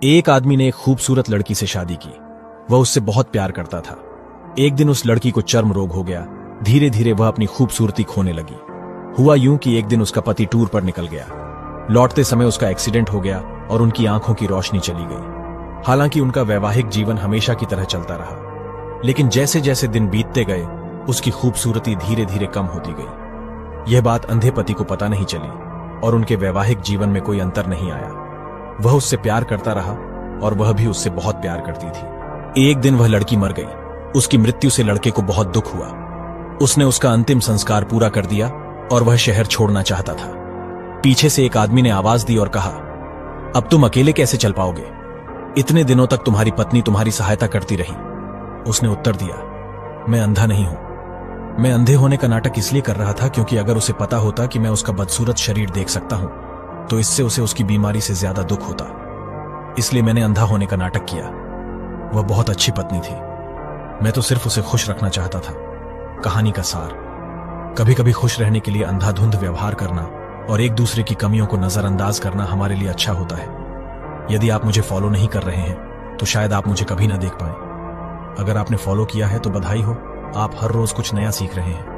एक आदमी ने एक खूबसूरत लड़की से शादी की। वह उससे बहुत प्यार करता था। एक दिन उस लड़की को चर्म रोग हो गया। धीरे धीरे वह अपनी खूबसूरती खोने लगी। हुआ यूं कि एक दिन उसका पति टूर पर निकल गया। लौटते समय उसका एक्सीडेंट हो गया और उनकी आंखों की रोशनी चली गई। हालांकि उनका वैवाहिक जीवन हमेशा की तरह चलता रहा, लेकिन जैसे जैसे दिन बीतते गए उसकी खूबसूरती धीरे धीरे कम होती गई। यह बात अंधे पति को पता नहीं चली और उनके वैवाहिक जीवन में कोई अंतर नहीं आया। वह उससे प्यार करता रहा और वह भी उससे बहुत प्यार करती थी। एक दिन वह लड़की मर गई। उसकी मृत्यु से लड़के को बहुत दुख हुआ। उसने उसका अंतिम संस्कार पूरा कर दिया और वह शहर छोड़ना चाहता था। पीछे से एक आदमी ने आवाज दी और कहा, अब तुम अकेले कैसे चल पाओगे? इतने दिनों तक तुम्हारी पत्नी तुम्हारी सहायता करती रही। उसने उत्तर दिया, मैं अंधा नहीं हूं। मैं अंधे होने का नाटक इसलिए कर रहा था क्योंकि अगर उसे पता होता कि मैं उसका बदसूरत शरीर देख सकता हूं तो इससे उसे उसकी बीमारी से ज्यादा दुख होता। इसलिए मैंने अंधा होने का नाटक किया। वह बहुत अच्छी पत्नी थी। मैं तो सिर्फ उसे खुश रखना चाहता था। कहानी का सार, कभी कभी खुश रहने के लिए अंधाधुंध व्यवहार करना और एक दूसरे की कमियों को नजरअंदाज करना हमारे लिए अच्छा होता है। यदि आप मुझे फॉलो नहीं कर रहे हैं तो शायद आप मुझे कभी ना देख पाए। अगर आपने फॉलो किया है तो बधाई हो, आप हर रोज कुछ नया सीख रहे हैं।